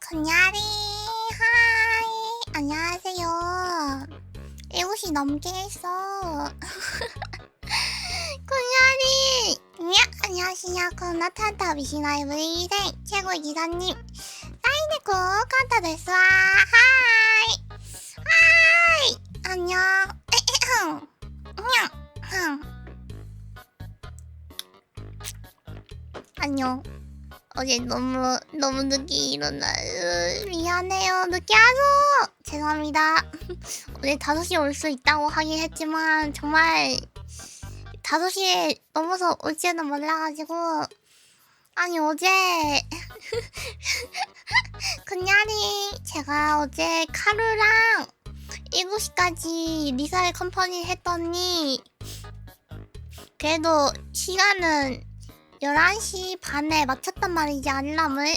군야리 하이 안녕하세요. 7시 넘게 했어. 군야리 안녕하시냐고 나타나 미시나의 브이생 최고의 기사님 사인의고 칸타 데스와 하이 하이 안녕. 안녕. 어제 너무 늦게 미안해요. 늦게 와서 죄송합니다. 오늘 5시에 올 수 있다고 하긴 했지만 정말 5시에 넘어서 올지는 몰라가지고 아니 어제 그냥이 제가 어제 카루랑 7시까지 리사일 컴퍼니 했더니 그래도 시간은 11시 반에 맞췄단 말이지, 알람을.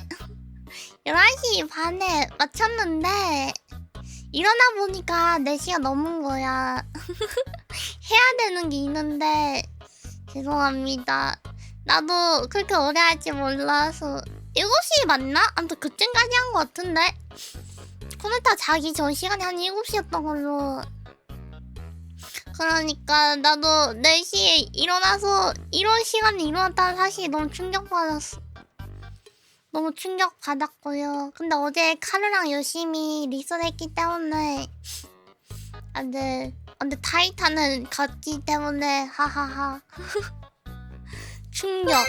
11시 반에 맞췄는데 일어나 보니까 4시가 넘은 거야. 해야 되는 게 있는데 죄송합니다. 나도 그렇게 오래 할지 몰라서 7시 맞나? 아무튼 그쯤까지 한 거 같은데 코네타 자기 전 시간이 한 7시였던 걸로. 그러니까 나도 4시에 일어나서 이런 시간에 일어났다는 사실이 너무 충격받았어. 너무 충격받았고요. 근데 어제 카르랑 열심히 리서했기 때문에 근데 타이탄은 갔기 때문에 하하하. 충격.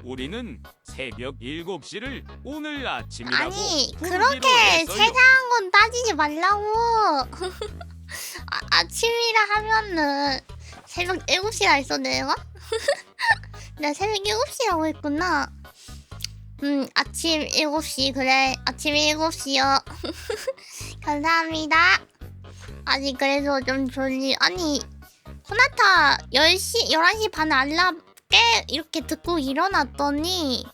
우리는 새벽 7시를 오늘 아침이라고 아니 부르기로 그렇게 했어요. 세상한 건 따지지 말라고. 아침이라 하면은 새벽 7시라 했어 내가? 내가 새벽 7시라고 했구나. 아침 7시. 그래 아침 7시요. 감사합니다. 아니 그래서 좀 졸리. 아니 코나타 11시 반 알람 깨 이렇게 듣고 일어났더니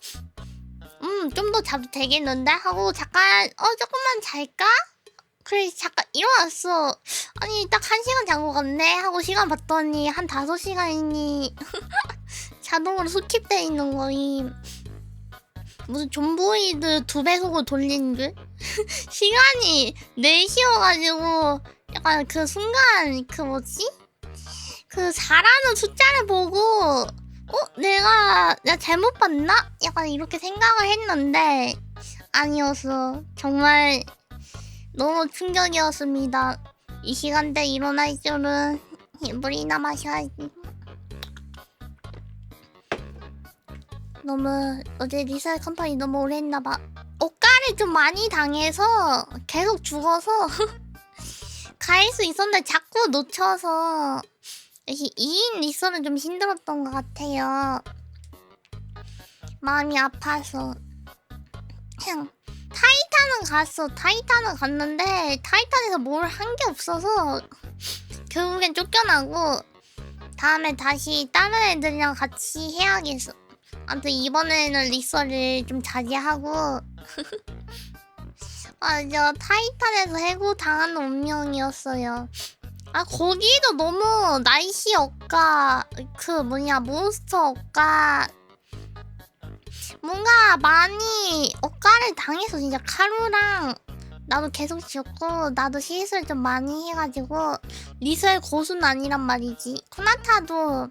좀 더 자도 되겠는데? 하고 잠깐 조금만 잘까? 그래 잠깐 일어났어. 아니 딱 1시간 잔 것 같네 하고 시간 봤더니 한 5시간이니 자동으로 스킵돼 있는 거임. 무슨 존보이드 2배속으로 돌린 줄? 시간이 4시여가지고 약간 그 순간 그 뭐지? 그 4라는 숫자를 보고 내가 잘못 봤나? 약간 이렇게 생각을 했는데 아니었어. 정말 너무 충격이었습니다. 이 시간대에 일어날 줄은. 물이나 마셔야지. 너무 어제 리사일 컴퍼니 너무 오래 했나봐. 옷가를 좀 많이 당해서 계속 죽어서 갈 수 있었는데 자꾸 놓쳐서 2인 리서는 좀 힘들었던 것 같아요. 마음이 아파서. 그냥 타이탄은 갔는데 타이탄에서 뭘 한 게 없어서 결국엔 쫓겨나고 다음에 다시 다른 애들이랑 같이 해야겠어. 아무튼 이번에는 리서를 좀 자제하고 저 타이탄에서 해고 당하는 운명이었어요. 거기도 너무 나이시 억까 몬스터 억까 뭔가 많이 억까를 당해서 진짜 카루랑 나도 계속 지었고 나도 실수를 좀 많이 해가지고 리셀 고수는 아니란 말이지. 코나타도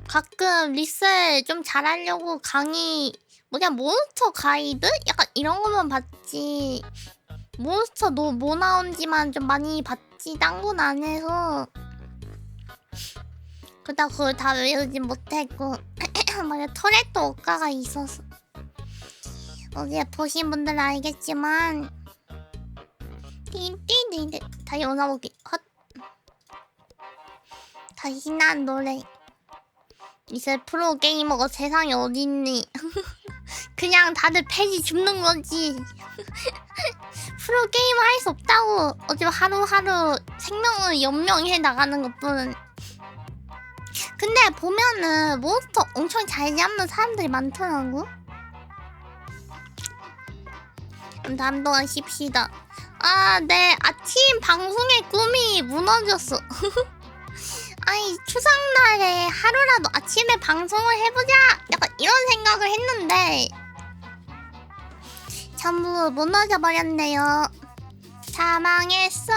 가끔 리셀 좀 잘하려고 강의 몬스터 가이드? 약간 이런 거만 봤지 몬스터 뭐 나온지만 좀 많이 봤지 딴 건 안 해서 그러다 그걸 다 외우진 못했고 맞아 터렛도 억가가 있었어. 어제 보신 분들은 알겠지만 띠띠띠 다 영상 보기 헛 다시 난 노래 이제 프로게이머가 세상에 어딨니. 그냥 다들 패지 줍는 거지. 프로게이머 할 수 없다고. 어제 하루하루 생명을 연명해 나가는 것뿐. 근데 보면은 몬스터 엄청 잘 잡는 사람들이 많더라고. 다음 동안 쉽시다. 네 아침 방송의 꿈이 무너졌어. 아니 추석날에 하루라도 아침에 방송을 해보자 약간 이런 생각을 했는데 전부 무너져 버렸네요. 사망했어.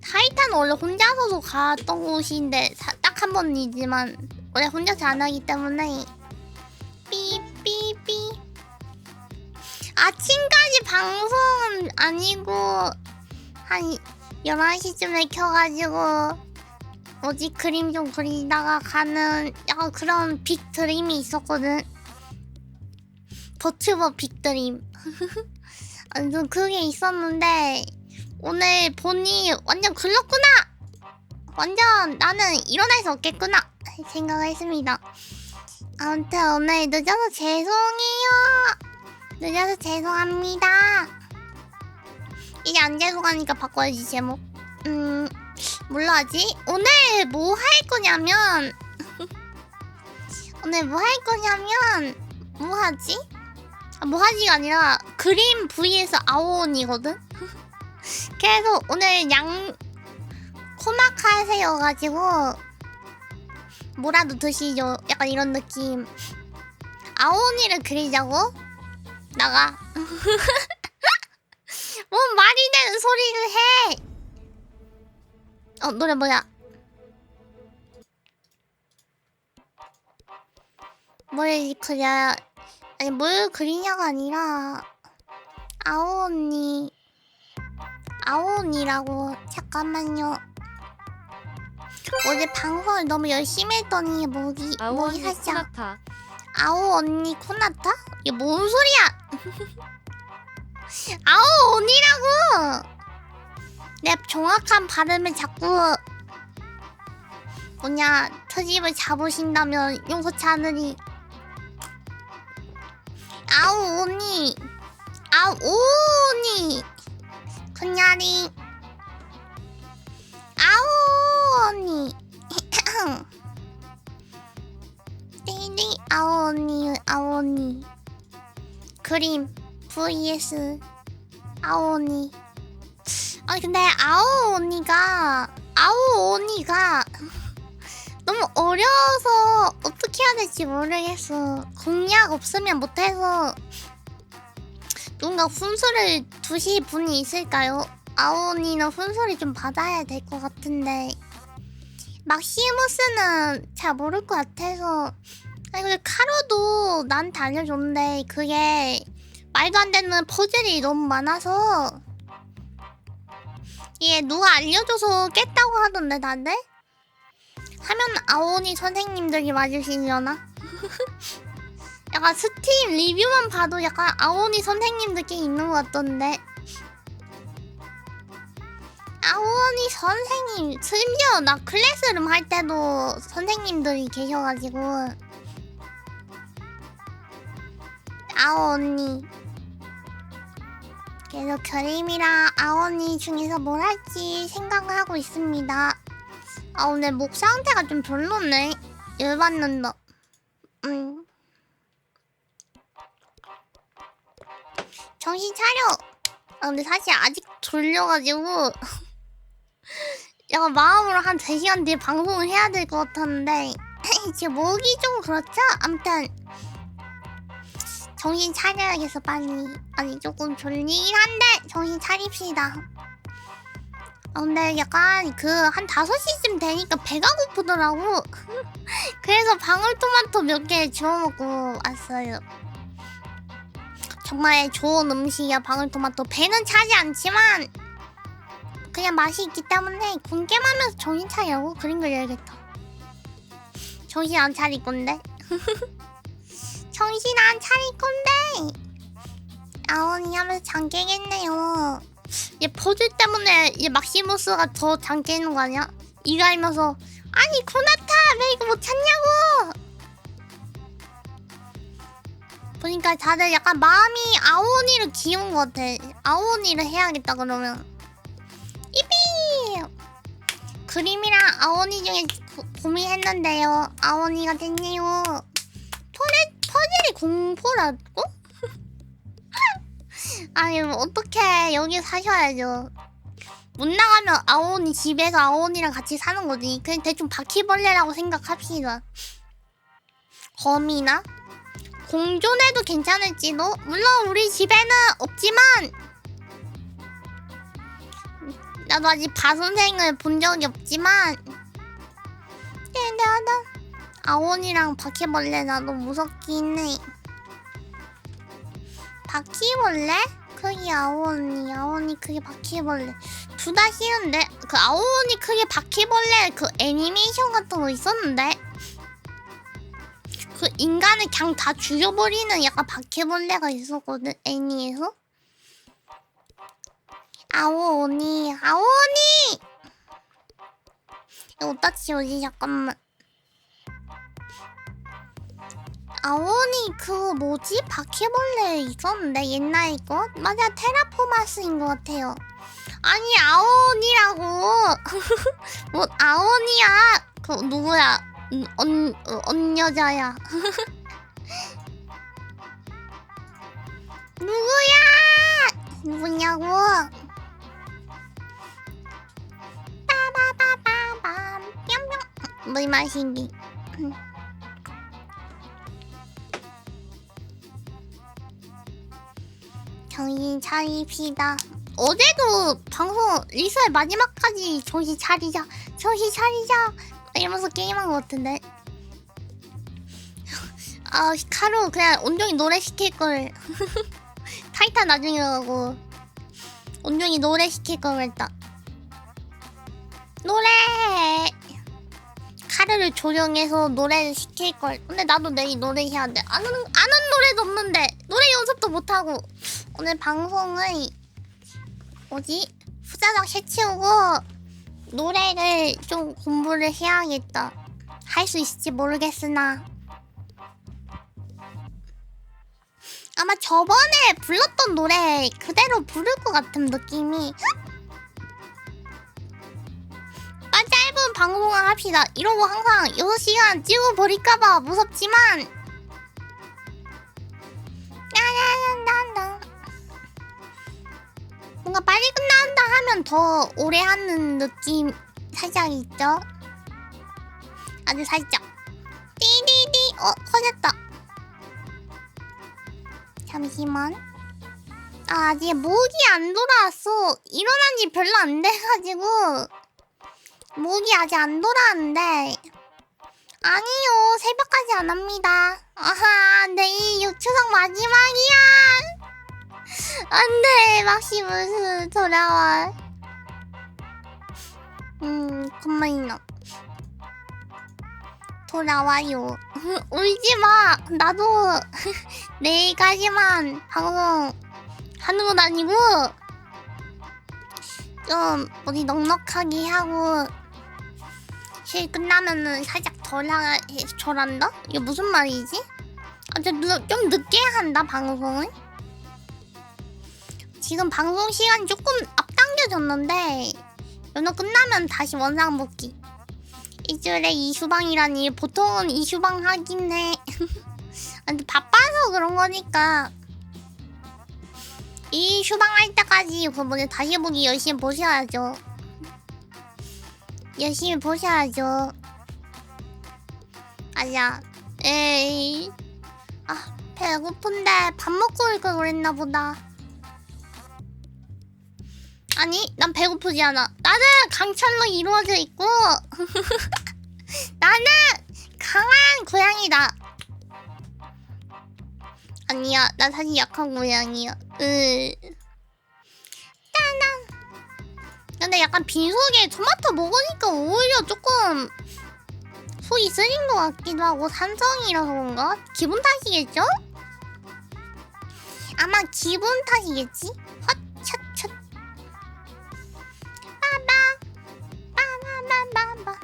타이탄 원래 혼자서도 갔던 곳인데 딱 한 번이지만 원래 혼자서 안 하기 때문에 삐삐삐 아침까지 방송은 아니고 한 11시쯤에 켜가지고 뭐지 그림 좀 그리다가 가는 약간 그런 빅드림이 있었거든. 버튜버 빅드림. 완전 그게 있었는데 오늘 보니 완전 글렀구나. 완전 나는 일어날 수 없겠구나 생각을 했습니다. 아무튼 오늘 늦어서 죄송해요. 늦어서 죄송합니다. 이제 안 죄송하니까 바꿔야지 제목. 뭘로 하지? 오늘 뭐 할 거냐면 오늘 뭐 할 거냐면 뭐 하지? 뭐 하지가 아니라 그림 vs 아오온이거든? 그래서 오늘 코마카세여가지고 뭐라도 드시죠. 약간 이런 느낌. 아오니를 그리자고? 나가. 뭔 말이 되는 소리를 해. 노래 뭐야? 뭘 그려? 아니 뭘 그리냐가 아니라 아오니라고. 잠깐만요. 어제 방송을 너무 열심히 했더니 목이 살짝. 코나타. 아오 언니 코나타? 이게 뭔 소리야? 아오 언니라고! 내 정확한 발음을 자꾸 뭐냐 트집을 잡으신다면 용서치 않으니. 아오 언니 그냐리 아오 언니 띠리 아오 언니 그림 vs 아오 언니. 아니 근데 아오 언니가 너무 어려워서 어떻게 해야 될지 모르겠어. 공약 없으면 못해서 누군가 훈수를 두실 분이 있을까요? 아오 언니는 훈수를 좀 받아야 될 것 같은데 막시무스는 잘 모를 것 같아서. 아니 근데 카로도 나한테 알려줬는데 그게 말도 안 되는 퍼즐이 너무 많아서 이게 누가 알려줘서 깼다고 하던데 다들? 하면 아오니 선생님들이 맞으시려나? 약간 스팀 리뷰만 봐도 약간 아오니 선생님들끼리 있는 것 같던데. 아오니 선생님 심지어 나 클래스룸 할 때도 선생님들이 계셔가지고. 아오니 그래서 그림이랑 아오니 중에서 뭘 할지 생각을 하고 있습니다. 오늘 목 상태가 좀 별로네. 열받는다. 정신 차려. 근데 사실 아직 졸려가지고 약간 마음으로 한 3시간 뒤에 방송을 해야 될 것 같았는데 지금 목이 좀 그렇죠? 아무튼 정신 차려야겠어 빨리. 아니 조금 졸리긴 한데 정신 차립시다. 근데 약간 한 5시쯤 되니까 배가 고프더라고. 그래서 방울토마토 몇 개 주워 먹고 왔어요. 정말 좋은 음식이야 방울토마토. 배는 차지 않지만 그냥 맛이 있기 때문에 군게임하면서 정신 차리라고. 그림 그려야겠다. 정신 안 차릴 건데. 정신 안 차릴 건데. 아오니 하면서 장 깨겠네요. 얘 퍼즐 때문에 얘 막시무스가 더 장 깨는 거 아니야? 이가 알면서 아니 코나타 왜 이거 못 찾냐고. 보니까 다들 약간 마음이 아오니를 기운 것 같아. 아오니를 해야겠다 그러면. 이삐! 그림이랑 아오니 중에 고민했는데요. 아오니가 됐네요. 퍼즐이 공포라고? 아니 어떡해. 여기 사셔야죠. 못 나가면 아오니 집에서 아오니랑 같이 사는 거지. 그냥 대충 바퀴벌레라고 생각합시다. 거미나? 공존해도 괜찮을지도? 물론 우리 집에는 없지만 나도 아직 바선생을 본 적이 없지만 아오니랑 바퀴벌레 나도 무섭긴 해. 바퀴벌레? 크기 아오니 크기 바퀴벌레 둘 다 싫은데? 그 아오니 크기 바퀴벌레 그 애니메이션 같은 거 있었는데? 그 인간을 그냥 다 죽여버리는 약간 바퀴벌레가 있었거든 애니에서? 아오니 이거 어디다 치우지? 잠깐만. 아오니 그거 뭐지? 바퀴벌레 있었는데 옛날 거? 맞아 테라포마스인 것 같아요. 아니 아오니라고. 뭐 아오니야? 그 누구야? 언 여자야. 누구야? 누구냐고? 빠바바바밤 뿅뿅. 물 마시기. 정신 차립시다. 어제도 방송 리서의 마지막까지 정신 차리자 이러면서 게임한 것 같은데. 아 카루 그냥 온종일 노래 시킬 걸. 타이탄 나중에 가고 온종일 노래 시킬 걸 그랬다. 노래 카루를 조정해서 노래를 시킬 걸. 근데 나도 내일 노래 해야 돼. 아는 노래도 없는데 노래 연습도 못 하고. 오늘 방송을 뭐지? 후다닥 해치우고 노래를 좀 공부를 해야겠다. 할 수 있을지 모르겠으나 아마 저번에 불렀던 노래 그대로 부를 것 같은 느낌이. 짧은 방송을 합시다. 이러고 항상 6시간 찍어버릴까봐 무섭지만 뭔가 빨리 끝난다 하면 더 오래 하는 느낌 살짝 있죠? 아주 살짝. 띠디디. 커졌다. 잠시만. 아직 목이 안 돌아왔어. 일어난 지 별로 안 돼가지고 목이 아직 안 돌아왔는데. 아니요, 새벽까지 안 합니다. 아하, 내일 추석 마지막이야. 안돼, 막시무스 돌아와. 굿마이너 돌아와요. 울지마. 나도 내일까지만 방송 하는 건 아니고 좀 어디 넉넉하게 하고 실 끝나면은 살짝 저란다? 이게 무슨 말이지? 좀 늦게 한다 방송을. 지금 방송 시간이 조금 앞당겨졌는데 연어 끝나면 다시 원상복귀. 일주일에 2휴방이라니 보통은 2휴방 하긴 해. 근데 바빠서 그런 거니까 2휴방 할 때까지 그번에 다시 보기 열심히 보셔야죠. 열심히 보셔야죠. 아니야. 에이. 아 배고픈데 밥 먹고 올 걸 그랬나 보다. 아니 난 배고프지 않아. 나는 강철로 이루어져 있고 나는 강한 고양이다. 아니야 나 사실 약한 고양이야. 딴딴. 근데 약간 빈속에 토마토 먹으니까 오히려 조금 속이 쓰린 것 같기도 하고 산성이라서 그런가? 기분 탓이겠죠? 아마 기분 탓이겠지? 헛 빠바바바바.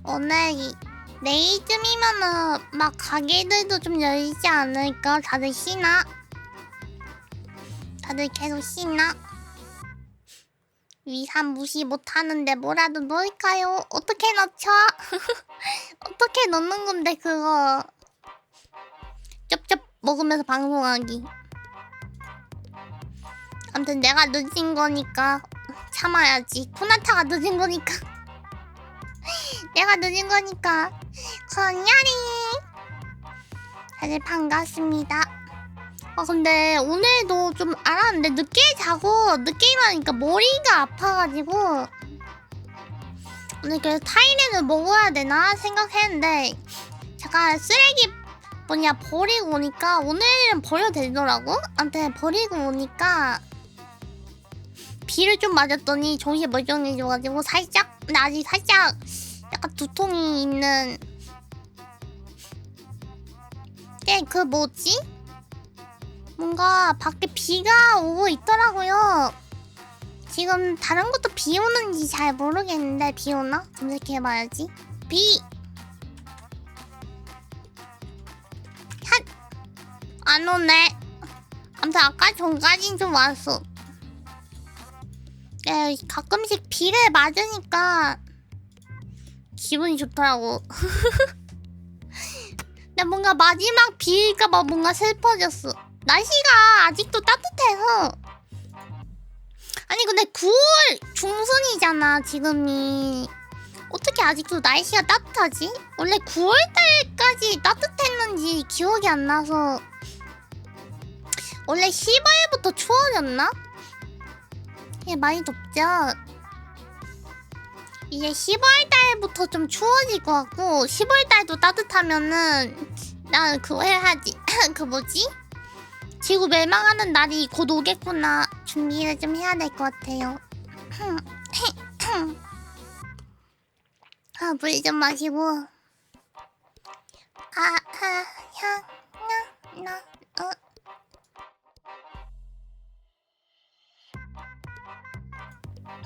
오늘 내일쯤이면은 막 가게들도 좀 열리지 않을까? 다들 쉬나? 다들 계속 쉬나? 위산 무시 못하는데 뭐라도 넣을까요? 어떻게 넣죠? 어떻게 넣는 건데 그거. 쩝쩝 먹으면서 방송하기. 아무튼 내가 늦은 거니까 참아야지. 코나타가 늦은 거니까. 내가 늦은 거니까. 건야리. 다들 반갑습니다. 근데 오늘도 좀 알았는데 늦게 자고 늦게 일어나니까 머리가 아파가지고 오늘 그래서 타이레놀 먹어야 되나 생각했는데 잠깐 쓰레기 버리고 오니까 오늘은 버려도 되더라고? 아무튼 버리고 오니까 비를 좀 맞았더니 정신이 멀쩡해져가지고 살짝, 근데 아직 살짝 약간 두통이 있는. 그 뭐지? 뭔가 밖에 비가 오고 있더라고요. 지금 다른 것도 비 오는지 잘 모르겠는데 비 오나? 검색해봐야지. 비! 안 오네. 아무튼 아까 전까진 좀 왔어. 가끔씩 비를 맞으니까 기분이 좋더라고. 근데 뭔가 마지막 비일까봐 뭔가 슬퍼졌어. 날씨가 아직도 따뜻해서. 아니 근데 9월 중순이잖아 지금이. 어떻게 아직도 날씨가 따뜻하지? 원래 9월달까지 따뜻했는지 기억이 안 나서. 원래 10월부터 추워졌나? 예, 많이 덥죠? 이제 10월달부터 좀 추워질 것 같고 10월달도 따뜻하면은 난 그거 해야지. 그 뭐지? 지구 멸망하는 날이 곧 오겠구나. 준비를 좀 해야 될 것 같아요. 물 좀 마시고.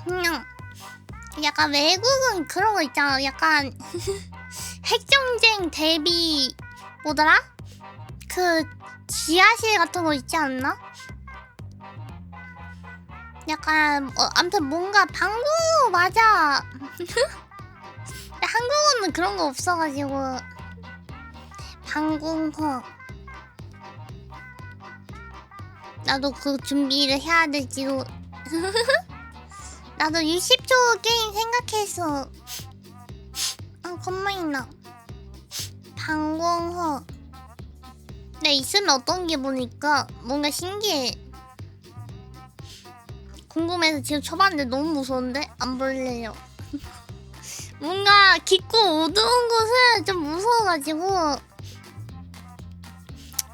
그냥 약간 외국은 그런 거 있잖아. 약간 핵전쟁 대비 뭐더라? 그 지하실 같은 거 있지 않나? 약간 아무튼 뭔가 방구 맞아. 한국어는 그런 거 없어가지고 방공호. 나도 그 준비를 해야 될지도. 나도 60초 게임 생각했어. 겁나 있나. 방공호. 근데 있으면 어떤 기분일까? 뭔가 신기해. 궁금해서 지금 쳐봤는데 너무 무서운데? 안 볼래요. 뭔가 깊고 어두운 곳은 좀 무서워가지고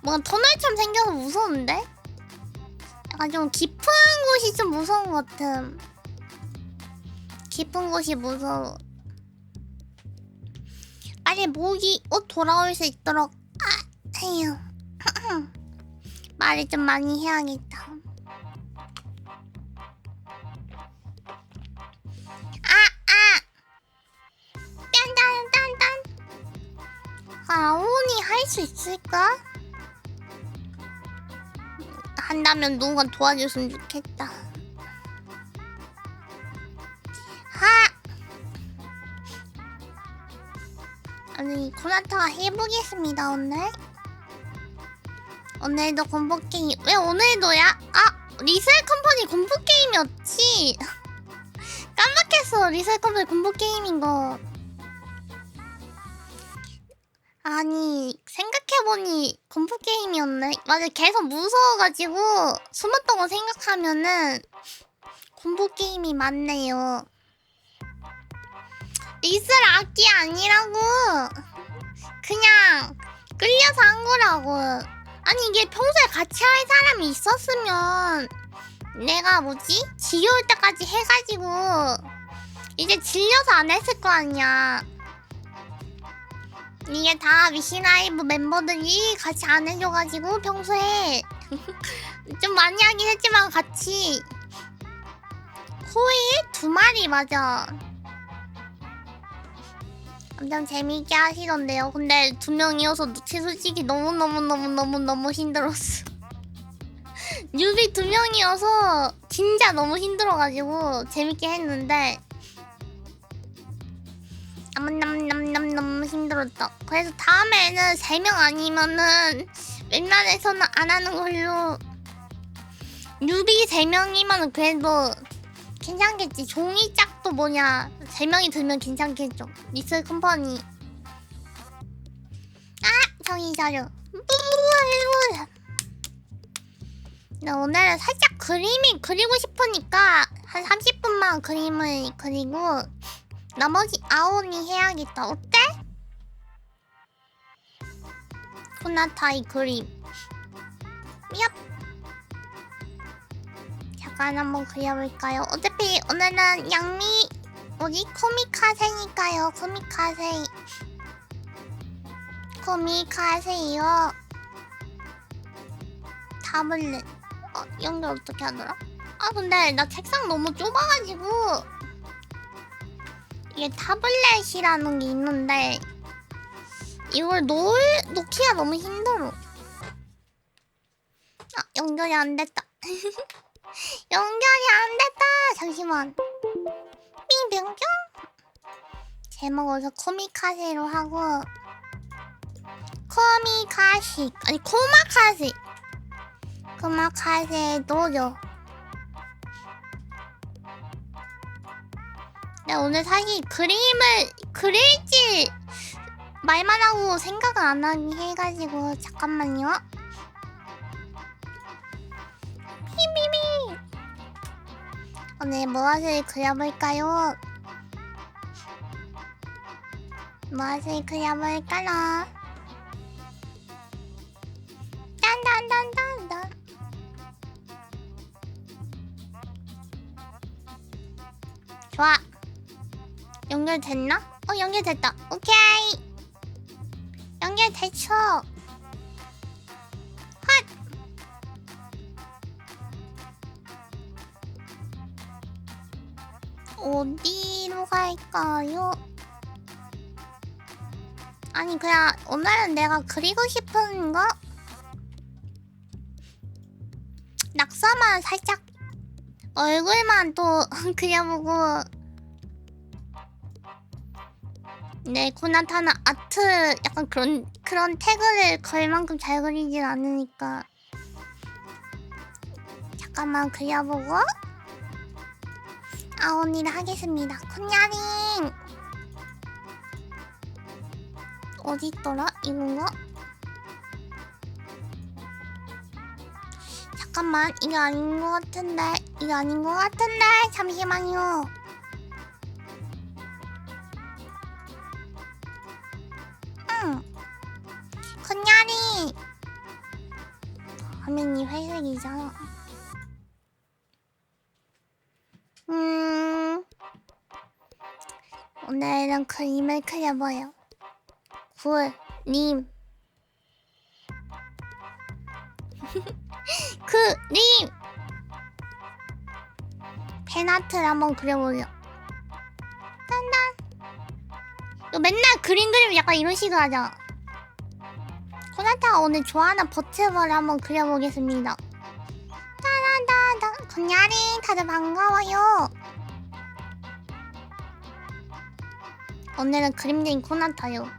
뭔가 터널처럼 생겨서 무서운데? 약간 좀 깊은 곳이 좀 무서운 것 같음. 깊은 곳이 무서워. 빨리 모기 옷 돌아올 수 있도록. 에휴. 말을 좀 많이 해야겠다. 아오니 할 수 있을까? 한다면 누군가 도와줬으면 좋겠다. 아니 코나타가 해보겠습니다. 오늘도 공포게임. 왜 오늘도야? 리셀 컴퍼니 공포게임이었지. 깜빡했어. 리셀 컴퍼니 공포게임인거. 아니 생각해보니 공포게임이었네. 맞아, 계속 무서워가지고 숨었던 거 생각하면은 공포게임이 맞네요. 리셀 악기 아니라고. 그냥 끌려서 한 거라고. 아니 이게 평소에 같이 할 사람이 있었으면 내가 뭐지? 지겨울 때까지 해가지고 이제 질려서 안 했을 거 아니야. 이게 다 위시라이브 멤버들이 같이 안 해줘가지고 평소에 좀 많이 하긴 했지만 같이 코일 2마리 맞아. 엄청 재밌게 하시던데요. 근데 2명이어서 솔직히 너무 힘들었어. 뉴비 2명이어서 진짜 너무 힘들어가지고 재밌게 했는데 너무 힘들었다. 그래서 다음에는 3명 아니면은 웬만해서는 안 하는 걸로. 뉴비 3명이면 그래도 괜찮겠지. 종이짝도 뭐냐 3명이 들면 괜찮겠죠. 리셀 컴퍼니. 정신 차려. 나 오늘은 살짝 그림이 그리고 싶으니까 한 30분만 그림을 그리고 나머지 아오니 해야겠다. 어때? 코나타이 그림. 얍. 잠깐 한번 그려볼까요? 어차피 오늘은 양미 뭐지? 코미카세니까요. 코미카세요. 타블렛. 연결 어떻게 하더라? 근데 나 책상 너무 좁아가지고 이게 타블렛이라는 게 있는데 이걸 놓기가 너무 힘들어. 연결이 안 됐다. 연결이 안 됐다. 잠시만. 빙빙뿅. 제목을 코미카세로 하고 코미카시 아니 코마카세. 코마카세 노조. 내가 오늘 사실 그림을 그릴지 말만 하고 생각을 안 하긴 해가지고 잠깐만요. 비비비. 오늘 무엇을 그려볼까요? 무엇을 그려볼까나? 딴딴딴딴딴. 좋아. 연결됐나? 연결됐다. 오케이. 연결됐어. 핫. 어디로 갈까요? 아니 그냥 오늘은 내가 그리고 싶은 거 낙서만 살짝 얼굴만 또 그려보고 네 코나타나 아트 약간 그런 태그를 걸 만큼 잘 그리진 않으니까 잠깐만 그려보고 아오니를 하겠습니다. 콘야링 어디 있더라 이건가? 잠깐만 이게 아닌 것 같은데 이게 아닌 것 같은데 잠시만요. 콘야링 화면이 회색이잖아. 오늘은 그림을 그려봐요. 님 그림 펜아트를 한번 그려보려. 딴딴. 이거 맨날 그림 그리면 약간 이런 식으로 하자. 코나타가 오늘 좋아하는 버츠벌을 한번 그려보겠습니다. 따라따다. 건야링 다들 반가워요. 오늘은 그림쟁이 코나타요.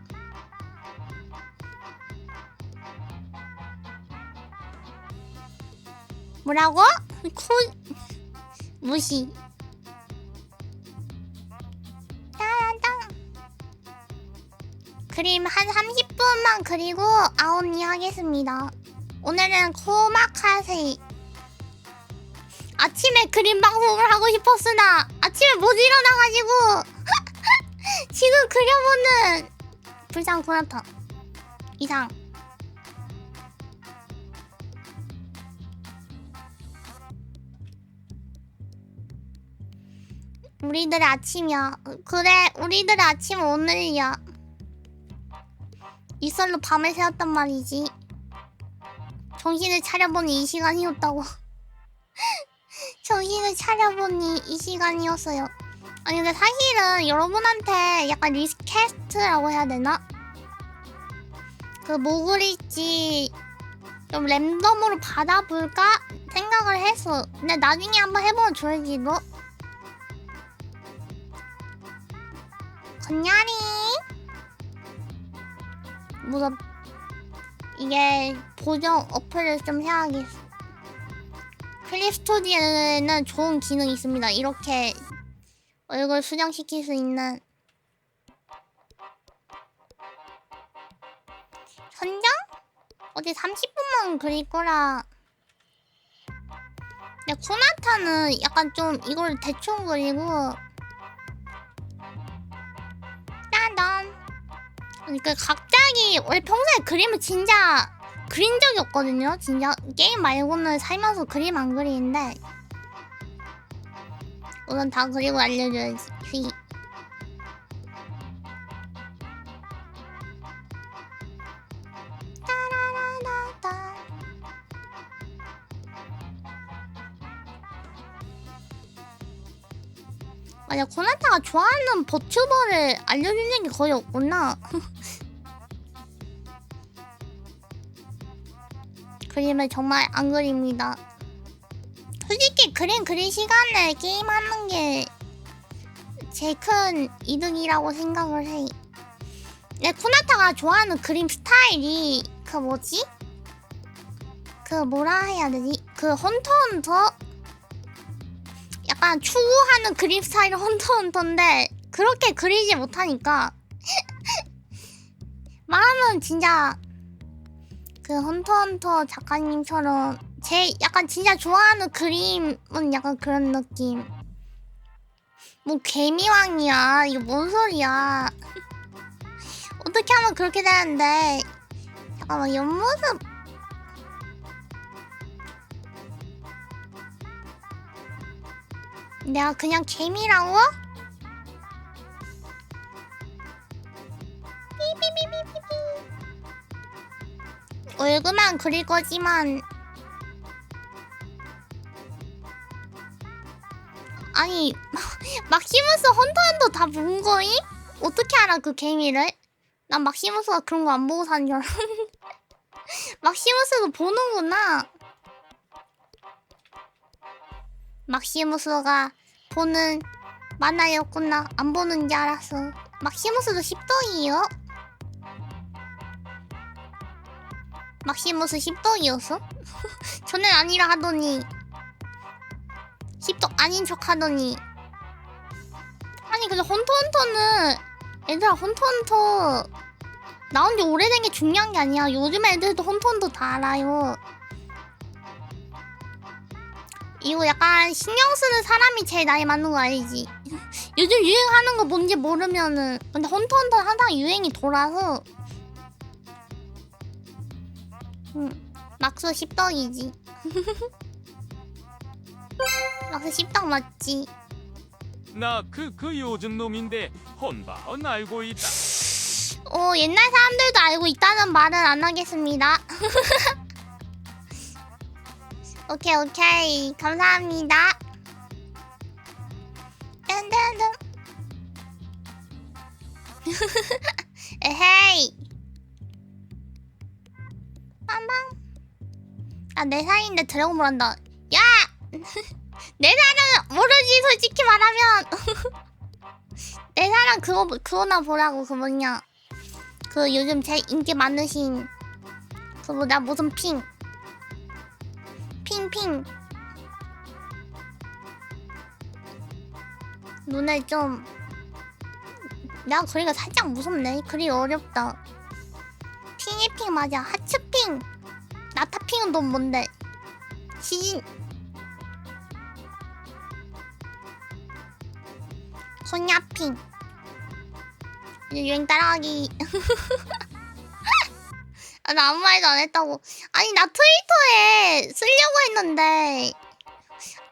뭐라고? 무시. 따란땅. 그림 한 30분만 그리고 아오니 하겠습니다. 오늘은 코마카세. 아침에 그림 방송을 하고 싶었으나 아침에 못 일어나가지고 지금 그려보는 불상 코나타 이상. 우리들의 아침이야. 그래 우리들의 아침은 오늘이야. 이썰로 밤을 새웠단 말이지. 정신을 차려보니 이 시간이었다고. 정신을 차려보니 이 시간이었어요. 아니 근데 사실은 여러분한테 약간 리퀘스트라고 해야 되나? 그 뭐 그릴지 좀 랜덤으로 받아볼까 생각을 했어. 근데 나중에 한번 해보면 좋을지도. 건야리 무섭. 이게 보정 어플을 좀 해야겠어. 클립 스튜디오에는 좋은 기능이 있습니다. 이렇게 얼굴 수정시킬 수 있는. 선정? 어제 30분만 그릴 거라. 근데 코나타는 약간 좀 이걸 대충 그리고 따단. 그러니까 갑자기 원래 평소에 그림을 진짜 그린 적이 없거든요. 진짜 게임 말고는 살면서 그림 안 그리는데 우선 다 그리고 알려줘야지. 휘. 따라라랄라. 맞아, 코나타가 좋아하는 버튜버를 알려주는 게 거의 없구나. 그림을 정말 안 그립니다. 솔직히 그림 그릴 시간에 게임하는 게 제일 큰 이득이라고 생각을 해. 내 쿠나타가 좋아하는 그림 스타일이 그 뭐지? 그 뭐라 해야 되지? 그 헌터헌터? 약간 추구하는 그림 스타일 헌터헌터인데 그렇게 그리지 못하니까 마음은 진짜 그 헌터헌터 작가님처럼 제 약간 진짜 좋아하는 그림은 약간 그런 느낌. 뭐 개미왕이야. 이거 뭔 소리야. 어떻게 하면 그렇게 되는데. 잠깐만 옆모습 내가 그냥 개미라고? 삐삐삐삐삐삐. 얼굴만 그릴 거지만 아니 막시무스 헌터헌터 다 본 거임? 어떻게 알아 그 개미를? 난 막시무스가 그런 거 안 보고 사는 줄 알았는데 막시무스도 보는구나. 막시무스가 보는 만화였구나. 안 보는 줄 알았어. 막시무스도 10덕이요? 막시무스 10덕이었어? 전엔 아니라 하더니 10덕 아닌 척 하더니. 아니 근데 헌터헌터는 얘들아 헌터헌터 나온 지 오래된 게 중요한 게 아니야. 요즘 애들도 헌터헌터 다 알아요. 이거 약간 신경 쓰는 사람이 제일 나이 많은 거 알지? 요즘 유행하는 거 뭔지 모르면은. 근데 헌터헌터 항상 유행이 돌아서 막수 10덕이지. 막수 10덕 맞지? 나 그 요즘 놈인데 헌바헌 알고 있다. 옛날 사람들도 알고 있다는 말은 안 하겠습니다. 오케이 감사합니다. 딴딴딴. 에헤이 빵빵. 아, 내 사이인데 드래곤볼 한다. 야! 내 사랑 모르지 솔직히 말하면. 내 사랑 그거나 보라고. 그 뭐냐 그 요즘 제일 인기 많으신 그 뭐냐 무슨 핑 눈에 좀 내가 그리기가 살짝 무섭네. 그리기 어렵다. 핑이 핑 맞아. 하츠핑 나타핑은 넌 뭔데? 시진 소냐핑 유행 따라가기. 아, 나 아무 말도 안 했다고. 아니 나 트위터에 쓰려고 했는데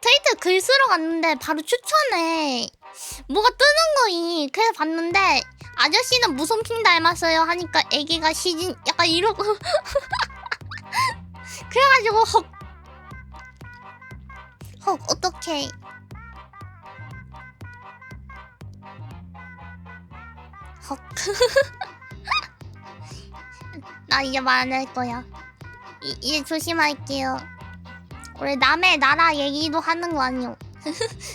트위터 글 쓰러 갔는데 바로 추천해. 뭐가 뜨는 거이. 그래서 봤는데 아저씨는 무슨 핑 닮았어요 하니까 애기가 시진 약간 이러고. 그래가지고 헉 어떡해. 헉. 나 이제 말 안 할 거야. 이제 조심할게요. 원래 남의 나라 얘기도 하는 거 아니오.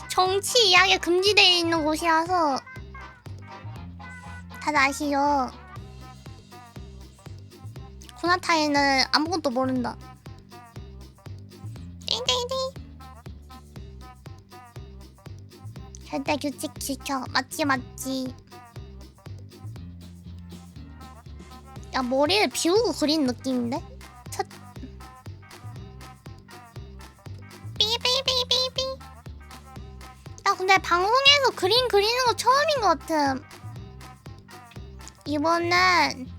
정치 이야기 금지되어 있는 곳이라서 다들 아시죠? 고나타에는 아무것도 모른다. 띵띵띵. 절대 규칙 지켜. 맞지. 야 머리를 비우고 그린 느낌인데? 첫. 삐삐삐삐삐. 야 근데 방송에서 그림 그리는 거 처음인 것 같음. 이번은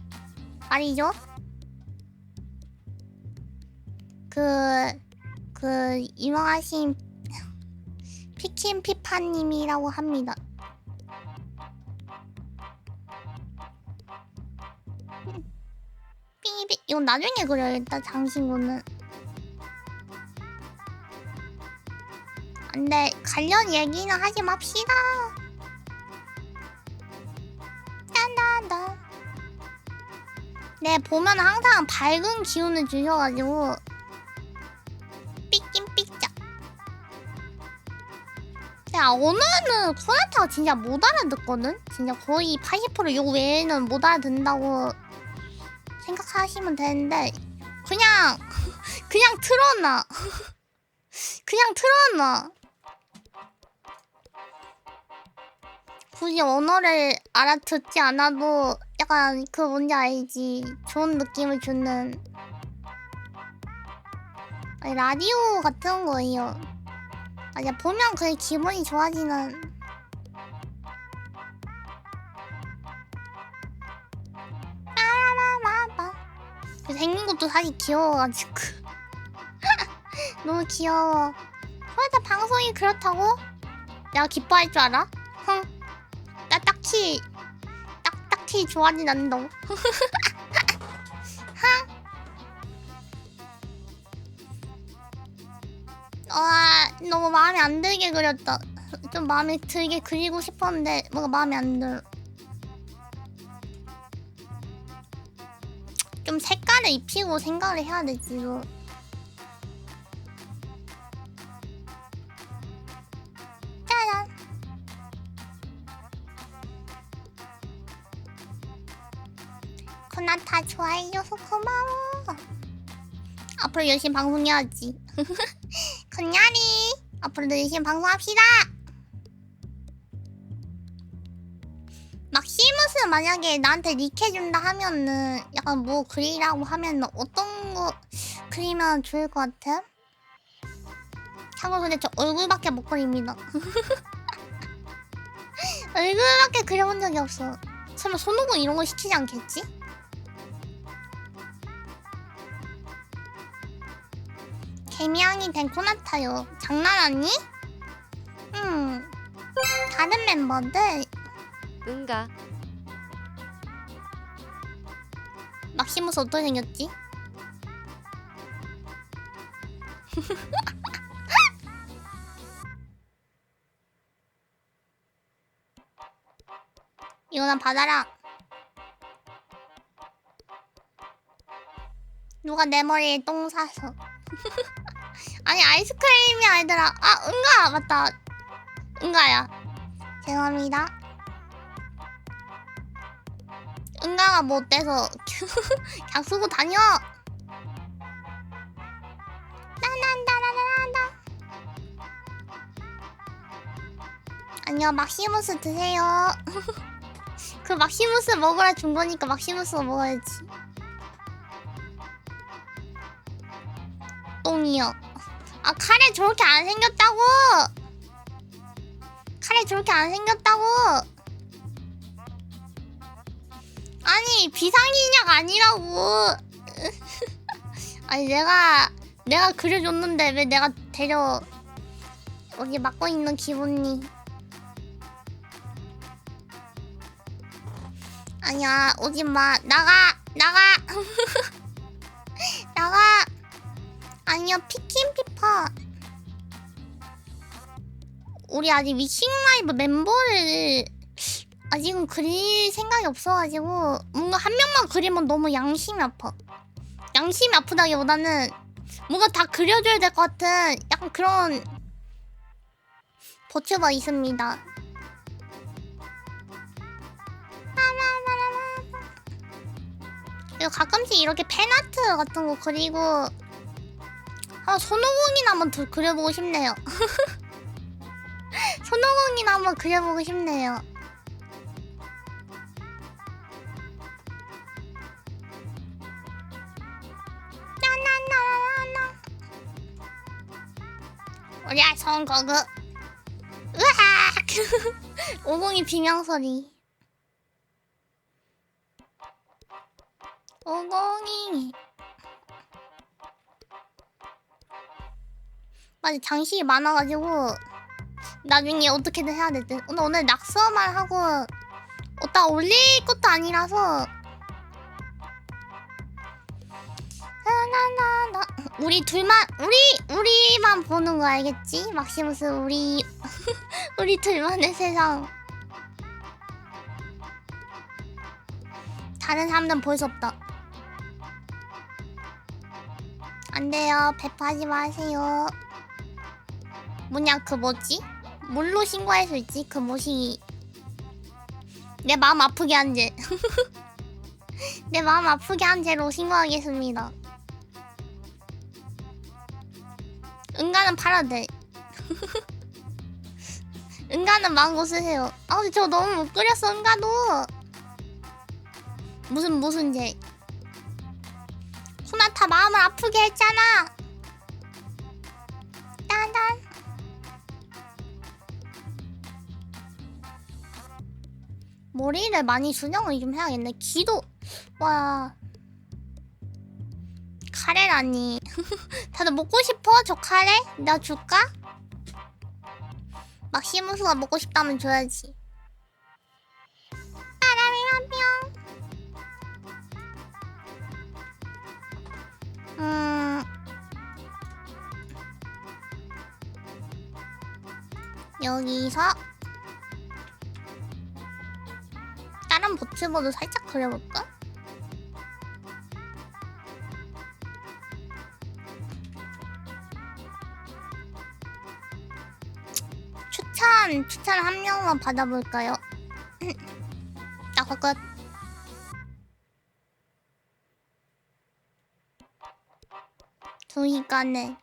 말이죠. 그 유명하신 피킨피파님이라고 합니다. 삐삐. 이건 나중에 그려야겠다. 장신구는. 안돼. 관련 얘기는 하지 맙시다. 딴딴딴. 네 보면 항상 밝은 기운을 주셔가지고 언어는 코나타가 진짜 못 알아듣거든? 진짜 거의 80%욕 외에는 못 알아듣는다고 생각하시면 되는데 그냥 그냥 틀어놔. 그냥 틀어놔. 굳이 언어를 알아듣지 않아도 약간 그 뭔지 알지? 좋은 느낌을 주는 아니, 라디오 같은 거예요. 아니 보면 그게 기분이 좋아지는. 빠라라라라. 생긴 것도 사실 귀여워가지고 너무 귀여워. 그래도 방송이 그렇다고? 내가 기뻐할 줄 알아? 흥. 나 딱히 좋아하진 않는다고. 와, 너무 마음에 안 들게 그렸다. 좀 마음에 들게 그리고 싶었는데 뭔가 마음에 안 들어. 좀 색깔을 입히고 생각을 해야 되지 이거. 짜잔. 코나타 좋아해줘서 고마워. 앞으로 열심히 방송해야지. 건야리 앞으로도 열심히 방송합시다. 막시무스 만약에 나한테 닉해준다 하면은 약간 뭐 그리라고 하면은 어떤 거 그리면 좋을 것 같아? 참고로 근데 저 얼굴밖에 못 그립니다. 얼굴밖에 그려본 적이 없어. 설마 손오공 이런 거 시키지 않겠지? 개미양이 된 코나타요. 장난하니? 다른 멤버들 응가. 막시무스 어떻게 생겼지? 이거나 받아라. 누가 내 머리에 똥 싸서. 아니 아이스크림이 아니더라. 아 응가 맞다. 응가야. 죄송합니다. 응가가 뭐 어때서 그냥 쓰고 다녀. 나난다라라란다. 아니요 막시무스 드세요. 그 막시무스 먹으라 준 거니까 막시무스 먹어야지. 똥이요. 아 카레 저렇게 안 생겼다고. 카레 저렇게 안 생겼다고. 아니 비상인약 아니라고. 아니 내가 그려줬는데 왜 내가 데려 여기 맡고 있는 기분이. 아니야 오지마. 나가 나가. 아니야 피킨피파. 우리 아직 위싱 라이브 멤버를 아직은 그릴 생각이 없어가지고 뭔가 한 명만 그리면 너무 양심이 아파. 양심이 아프다기보다는 뭔가 다 그려줘야 될 것 같은 약간 그런 버츠가 있습니다. 그리고 가끔씩 이렇게 팬아트 같은 거 그리고 손오공이나 한번 그려보고 싶네요. 손오공이나 한번 그려보고 싶네요. 나나나나나. 우리야 손거그. 으악. 오공이 비명소리. 오공이. 맞아 장식이 많아가지고 나중에 어떻게든 해야 될 듯. 오늘 낙서만 하고 어디다 올릴 것도 아니라서. 나나나나. 우리만 보는 거 알겠지? 막시무스 우리 우리 둘만의 세상. 다른 사람들은 볼 수 없다. 안 돼요. 배파하지 마세요. 뭐냐 그 뭐지? 뭘로 신고할 수 있지? 그 모시기 내 마음 아프게 한 죄. 내 마음 아프게 한 죄로 신고하겠습니다. 은가는 팔아도 돼. 은가는 망고 쓰세요. 아 근데 저 너무 못 그렸어 은가도. 무슨 죄. 소나타 마음을 아프게 했잖아. 딴딴. 머리를 많이 수정을 좀 해야겠네. 귀도 와 카레라니. 다들 먹고 싶어? 저 카레? 내가 줄까? 막시무스가 먹고 싶다면 줘야지. 사람이 한 명. 여기서 다른 보트보드 살짝 그려볼까? 추천 한 명만 받아볼까요? 딱 끝. 순식간에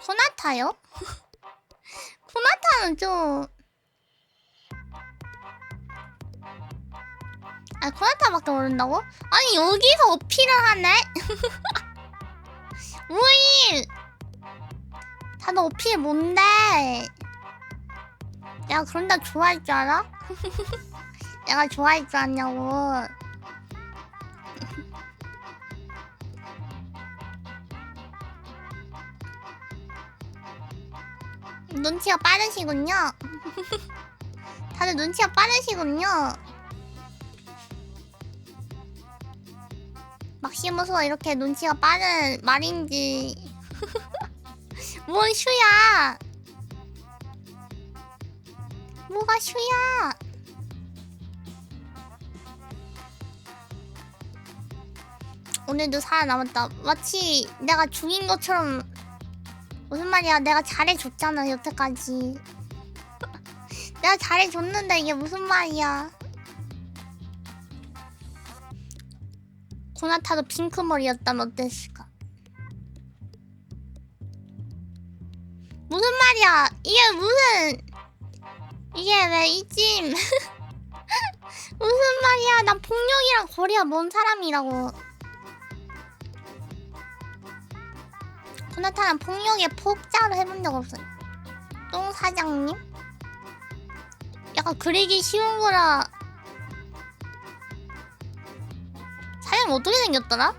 소나타요? 소나타는 좀 아 소나타밖에 모른다고? 아니 여기서 어필을 하네? 뭐임? 다들 어필 뭔데? 내가 그런다 좋아할 줄 알아? 내가 좋아할 줄 아냐고. 눈치가 빠르시군요. 다들 눈치가 빠르시군요. 막시무스가 이렇게 눈치가 빠른 말인지. 뭔 슈야? 뭐가 슈야? 오늘도 살아남았다. 마치 내가 죽인 것처럼. 무슨 말이야? 내가 잘해줬잖아 여태까지. 내가 잘해줬는데 이게 무슨 말이야? 고나타도 핑크머리였다면 어땠을까? 무슨 말이야? 이게 왜 이찜? 무슨 말이야? 난 폭력이랑 거리가 먼 사람이라고. 고나타는 폭력에 폭자를 해본 적 없어요. 똥 사장님? 약간 그리기 쉬운 거라. 사장님 어떻게 생겼더라?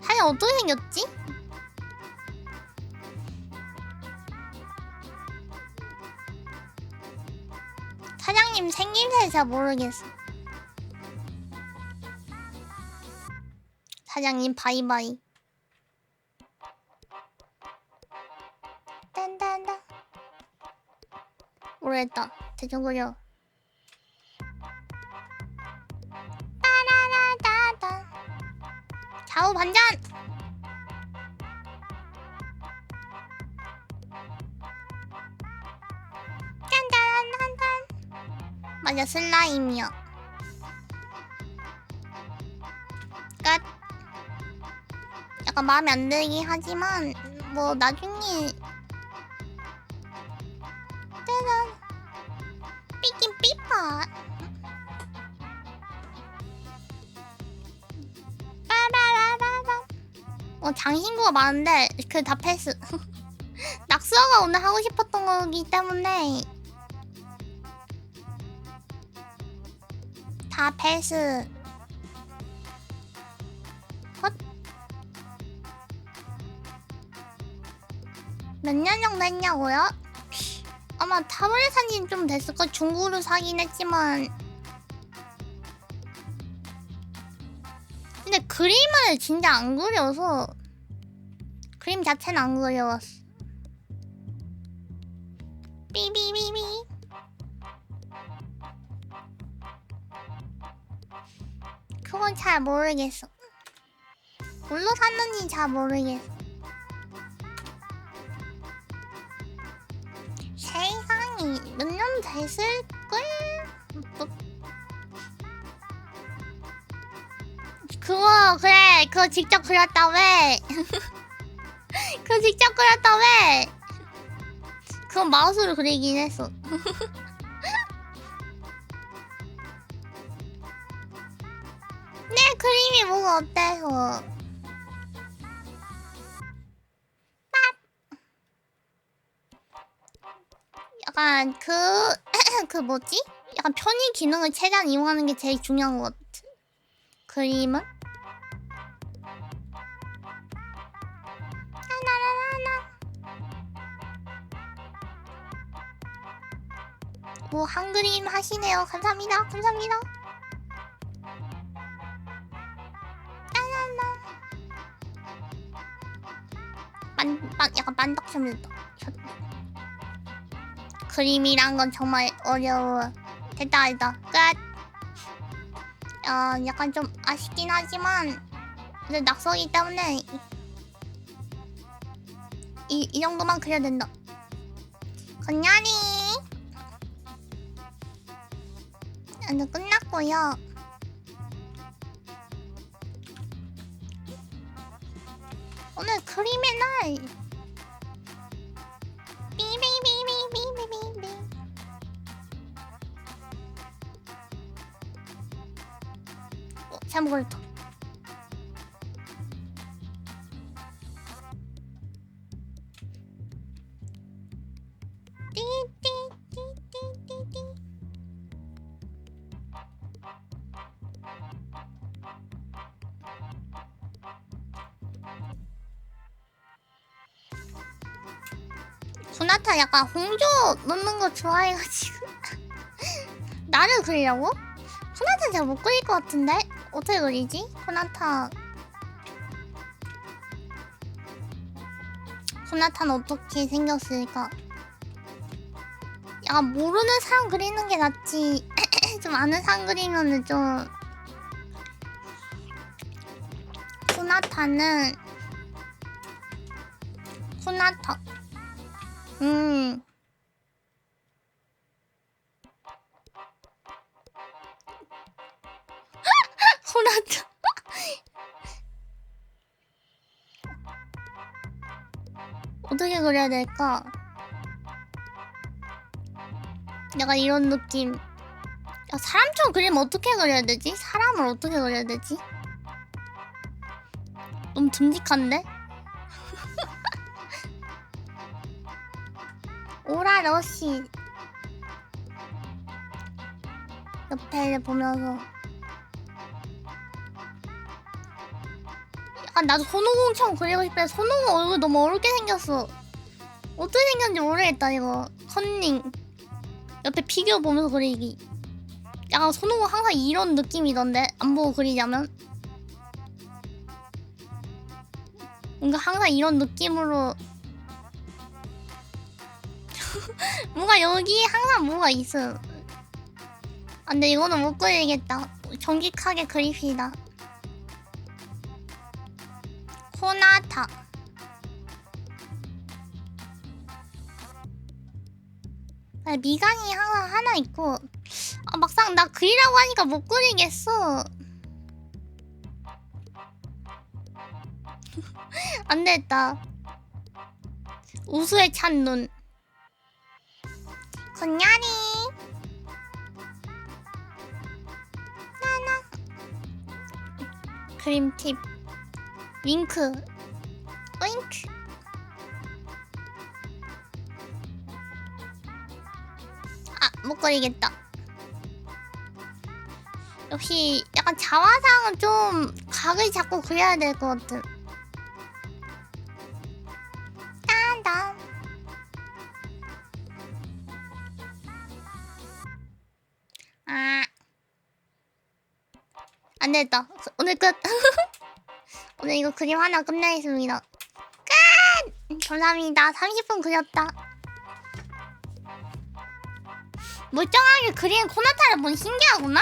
사장님 어떻게 생겼지? 사장님 생김새 잘 모르겠어. 사장님 바이바이. 딴딴딴. 모르겠다. 대충 그려. 따라라따따. 좌우 반전. 짠짠짠짠. 맞아 슬라임이요. 끝. 약간 마음에 안 들긴 하지만 뭐 나중에 짜잔 삐긴 삐빠. 빠라라라라. 장신구가 많은데 그 다 패스. 낙서가 오늘 하고 싶었던 거기 때문에 다 패스. 헛. 몇 년 정도 했냐고요? 아마 타블렛 산지 좀 됐을걸. 중고로 사긴 했지만. 근데 그림을 진짜 안 그려서. 그림 자체는 안 그려왔어. 삐비비비. 그건 잘 모르겠어. 뭘로 샀는지 잘 모르겠어. 좀 됐을걸? 뭐... 그거 직접 그렸다며. 그거 직접 그렸다며. 그건 마우스로 그리긴 했어. 내 그림이 뭐가 어때서? 약간 그 뭐지? 약간 편의 기능을 최대한 이용하는 게 제일 중요한 것 같아. 그림은? 오, 한그림 하시네요. 감사합니다. 감사합니다. 약간 만덕점이다. 그림이란 건 정말 어려워. 됐다. 끝. 약간 좀 아쉽긴 하지만 근데 낙서이기 때문에 이 정도만 그려야 된다. 건냐리. 이제 끝났고요. 오늘 그림의 날. 삐삐삐삐삐삐삐삐. 잘못 걸렸다. 띠띠띠띠띠띠. 소나타 약간 홍조 넣는 거 좋아해가지고 나를 그리려고? 소나타 잘 못 그릴 것 같은데? 어떻게 그리지? 소나타는 어떻게 생겼을까? 약간 모르는 사람 그리는 게 낫지. 좀 아는 사람 그리면은 좀 소나타 소나타 어떻게 그려야 될까? 약간 이런 느낌. 야, 사람처럼 그리면 어떻게 그려야 되지? 사람을 어떻게 그려야 되지? 너무 듬직한데? 오라러시 옆에를 보면서 약간 나도 손오공처럼 그리고 싶은데 손오공 얼굴 너무 어렵게 생겼어. 어떻게 생겼는지 모르겠다 이거. 컨닝 옆에 피규어 보면서 그리기. 약간 손오공 항상 이런 느낌이던데 안 보고 그리자면 뭔가 항상 이런 느낌으로 뭔가 여기 항상 뭐가 있어. 아, 근데 이거는 못 그리겠다. 정직하게 그립시다. 소나타. 미간이 항상 하나 있고. 아, 막상 나 그리라고 하니까 못 그리겠어. 안 되겠다. 우수에 찬 눈. 건냐리. 나나. 그림 팁. 윙크. 윙크. 아, 못 그리겠다. 역시 약간 자화상은 좀 각을 잡고 그려야 될 것 같은. 딴딴. 아, 안 되겠다. 오늘 끝. 오늘 이거 그림 하나 끝내겠습니다. 끝! 감사합니다. 30분 그렸다. 멀쩡하게 그린 코나타를 보니 신기하구나?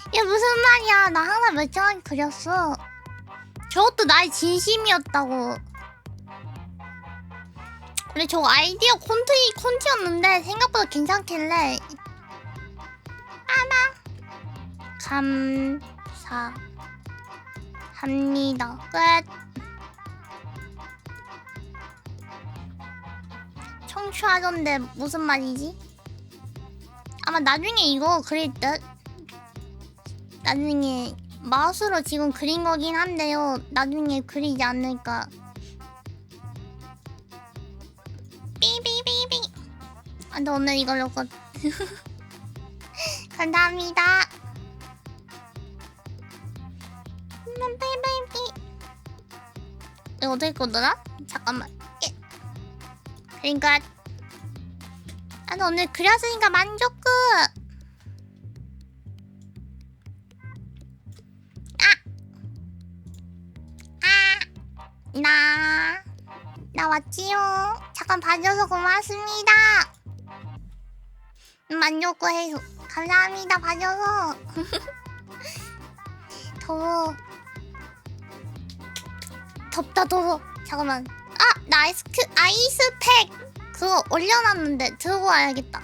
이게 무슨 말이야. 나 항상 멀쩡하게 그렸어. 저것도 나의 진심이었다고. 근데 저 아이디어 콘티였는데 생각보다 괜찮길래 감사합니다. 끝. 청취하던데 무슨 말이지? 아마 나중에 이거 그릴 듯. 나중에 마우스로 지금 그린 거긴 한데요. 나중에 그리지 않을까. 삐삐삐삐. 아, 근데 오늘 이걸로 끝. 감사합니다. 삐삐삐. 이거 어떻게 끄더라? 잠깐만. 예. 그러니까 나는 오늘 그렸으니까 만족. 나 왔지요. 잠깐 봐줘서 고맙습니다. 만족구 해서 감사합니다. 봐줘서. 더워. 덥다 더워. 잠깐만. 아, 나 아이스팩 그거 올려놨는데 들고 와야겠다.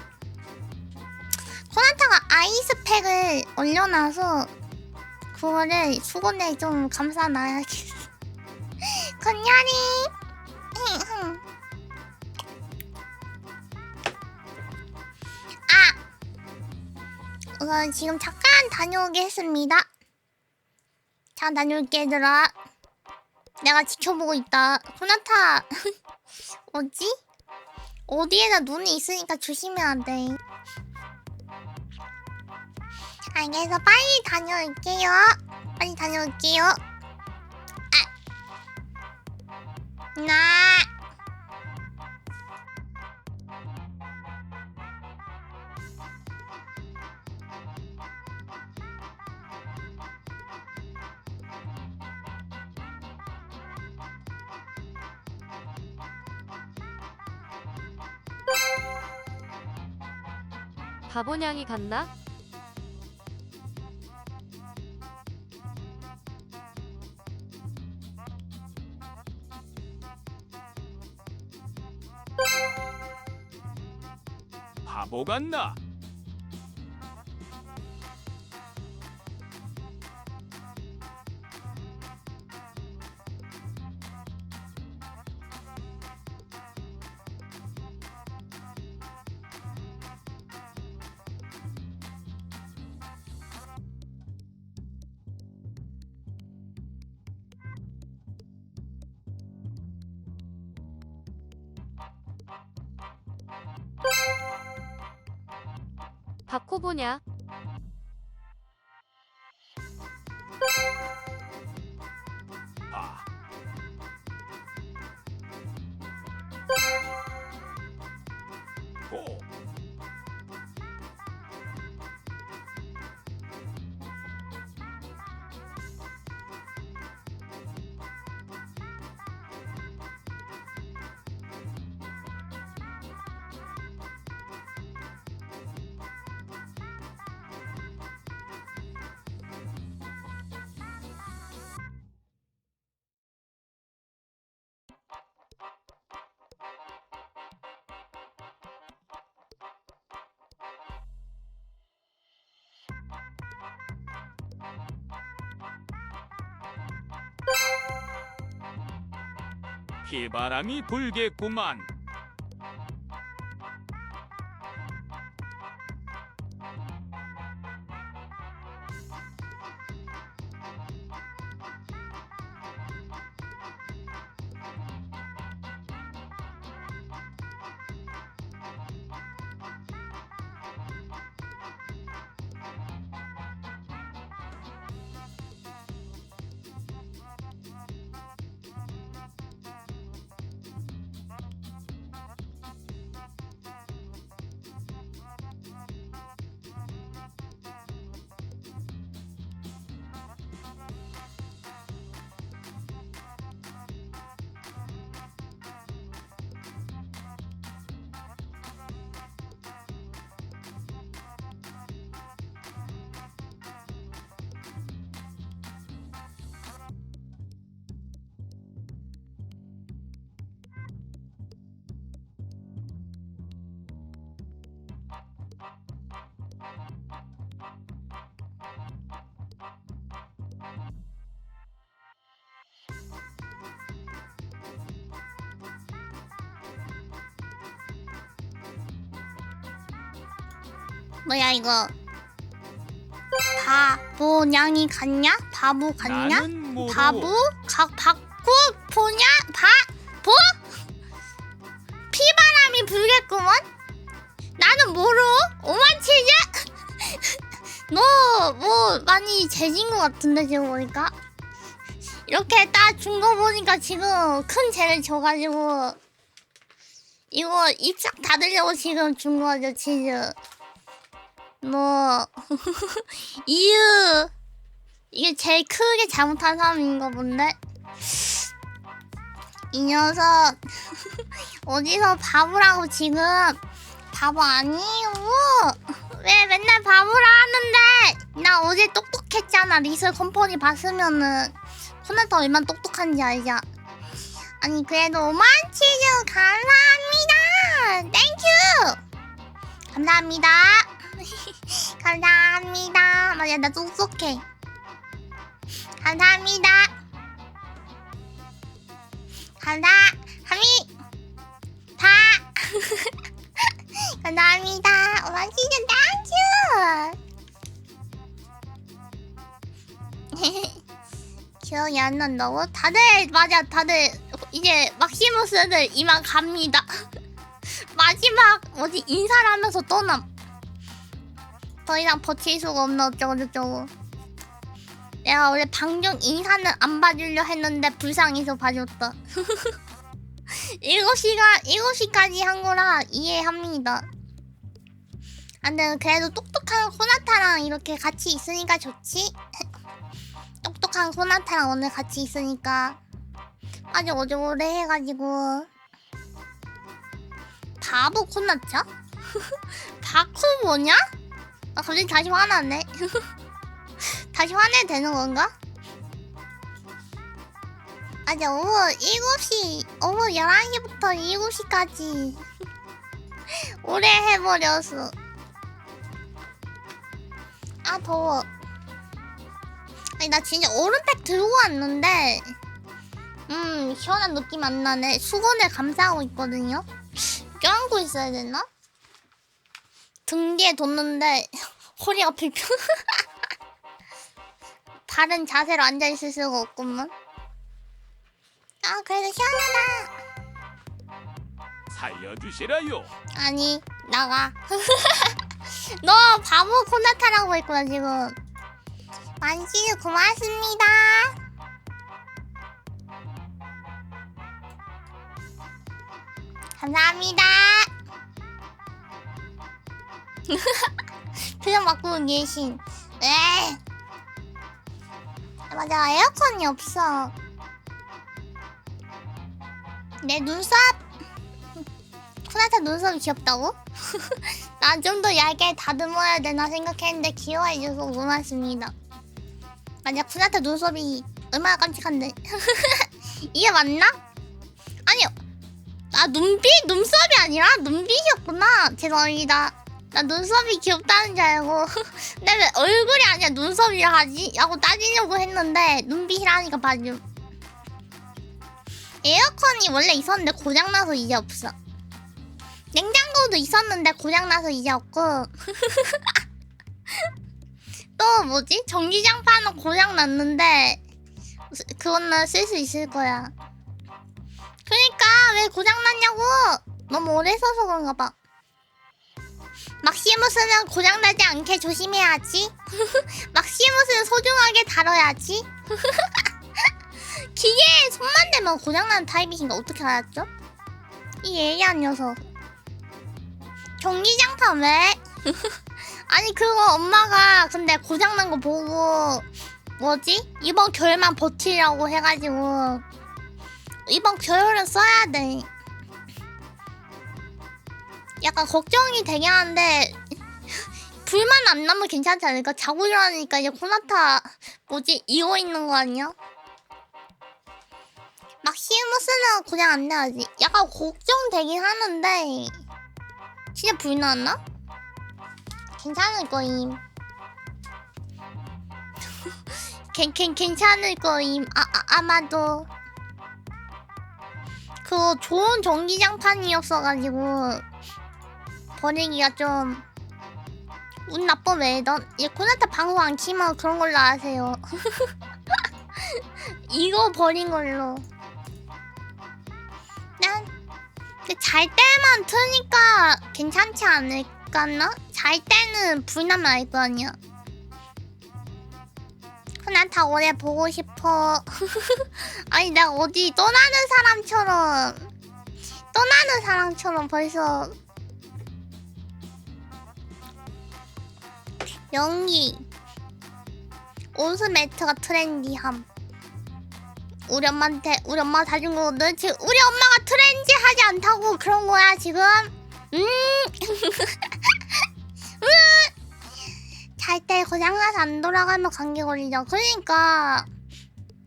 코나타가 아이스팩을 올려놔서 그거를 수건에 좀 감싸놔야겠어. 건열이. 우선 지금 잠깐 다녀오겠습니다. 잠깐 다녀올게 얘들아. 내가 지켜보고 있다. 코나타 뭐지? 어디에나 눈이 있으니까 조심해야 돼. 알겠어. 빨리 다녀올게요. 빨리 다녀올게요. 나 바보냥이 갔나? 바보 같나? 바코보냐? 아, 고. 비바람이 불겠구만. 뭐야 이거? 바보냥이 같냐? 바보 같냐? 나는 모로 바보? 바꾸 보냐? 바보? 피바람이 불겠구먼? 나는 모르? 오만치냐? 너 뭐 많이 재진 것 같은데 지금 보니까 이렇게 딱 준 거 보니까 지금 큰 죄를 져가지고 이거 입싹 닫으려고 지금 준 거죠 치즈. 너 이유 이게 제일 크게 잘못한 사람인가 본데 이 녀석 어디서 바보라고 지금 바보 아니에요. 왜 맨날 바보라 하는데 나 어제 똑똑했잖아. 리슬 컴퍼니 봤으면은 코나타 얼마나 똑똑한지 알죠? 아니 그래도 5만 치즈 감사합니다. 땡큐 감사합니다. 감사합니다. 맞아 나 똑똑해. 감사합니다. 감사합니다. 감사합니다. 5만 치즈 땡큐. 기억이 안 난다고? 다들 맞아 다들 이제 막시무스들 이만 갑니다. 마지막 뭐지 인사를 하면서 떠남. 더 이상 버틸 수가 없나 어쩌고저쩌고. 내가 원래 방금 인사는 안 봐주려 했는데 불쌍해서 봐줬다. 7시까지 한 거라 이해합니다. 근데 그래도 똑똑한 코나타랑 이렇게 같이 있으니까 좋지? 똑똑한 코나타랑 오늘 같이 있으니까 아주 오래오래 해가지고. 바보 코나타? 바쿠 뭐냐? 나 갑자기 다시 화나네. 다시 화내도 되는 건가? 맞아 오후 7시 오후 11시부터 7시까지 오래 해버렸어. 아 더워. 아니 나 진짜 얼음팩 들고 왔는데 시원한 느낌 안 나네. 수건을 감싸고 있거든요. 껴안고 있어야 되나? 등 뒤에 뒀는데 허리가 불편. 바른 자세로 앉아있을 수가 없구만. 아 그래도 시원하다. 살려주시라요. 아니 나가. 너 바보 코나타라고 했구나 지금. 만시즈 고맙습니다. 감사합니다. 표정 바꾸고 계신. 에 맞아 에어컨이 없어. 내 눈썹. 코나타 눈썹이 귀엽다고? 난 좀 더 얇게 다듬어야 되나 생각했는데 귀여워해줘서 고맙습니다. 맞아 코나타 눈썹이 얼마나 깜찍한데. 이게 맞나? 아니요 아 눈썹이 아니라 눈빛이었구나. 죄송합니다. 나 눈썹이 귀엽다는 줄 알고 근데 왜 얼굴이 아니라 눈썹이라 하지? 라고 따지려고 했는데 눈빛이라니까 봐줌. 에어컨이 원래 있었는데 고장나서 이제 없어. 냉장고도 있었는데 고장나서 이제 없고. 또 뭐지? 전기장판은 고장났는데 그거는 쓸 수 있을 거야. 그러니까 왜 고장났냐고. 너무 오래 써서 그런가 봐. 막시무스는 고장나지 않게 조심해야지. 막시무스는 소중하게 다뤄야지. 기계에 손만 대면 고장나는 타입이신가 어떻게 알았죠? 이 예리한 녀석. 전기장판 왜? 아니 그거 엄마가 근데 고장난 거 보고 뭐지? 이번 겨울만 버티려고 해가지고 이번 겨울은 써야 돼. 약간 걱정이 되긴 하는데 불만 안 나면 괜찮지 않을까? 자고 일어나니까 이제 코나타 뭐지? 이거 있는 거 아니야? 막시무스는 고장 안 나야지. 약간 걱정되긴 하는데 진짜 불 났나? 괜찮을 거임. 괜찮을 거임. 아마도 그거 좋은 전기장판이었어가지고 버리기가 좀 운 나빠 왜? 넌얘 코나타 방송 안 키면 그런 걸로 아세요. 이거 버린 걸로. 난 잘 때만 트니까 괜찮지 않을까나? 잘 때는 불 나면 알 거 아니야. 코나타 오래 보고 싶어. 아니 내가 어디 떠나는 사람처럼 벌써 연기 온수 매트가 트렌디함. 우리 엄마 사준 거거든. 지금 우리 엄마가 트렌디하지 않다고 그런 거야 지금. 잘 때 고장나서 안 돌아가면 감기 걸리죠. 그러니까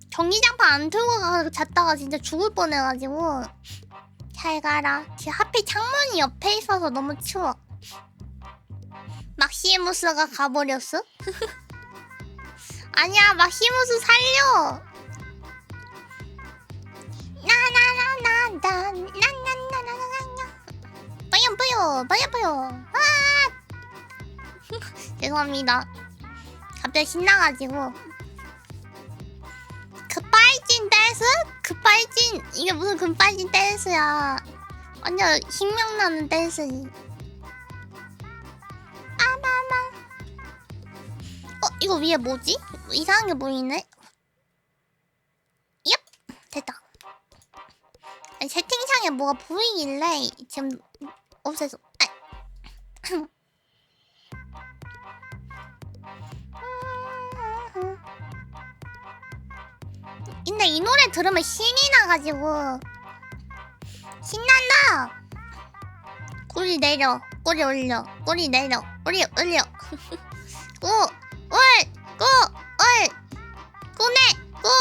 전기장판 안 틀고 잤다가 진짜 죽을 뻔해가지고. 잘 가라. 지금 하필 창문이 옆에 있어서 너무 추워. 막시무스가 가버렸어? 아니야, 막시무스 살려. 빠요. 죄송합니다. 갑자기 신나가지고. 급발진 댄스? 급발진 이게 무슨 급발진 댄스야. 완전 신명나는 댄스지. 아마마. 이거 위에 뭐지? 이상한 게 보이네. 얍! 됐다. 아니, 채팅창에 뭐가 보이길래 지금 없애서. 근데 이 노래 들으면 신이 나가지고 신난다. 꼬리 내려, 꼬리 올려, 꼬리 내려, 꼬리 올려. 꼬네, 꿀.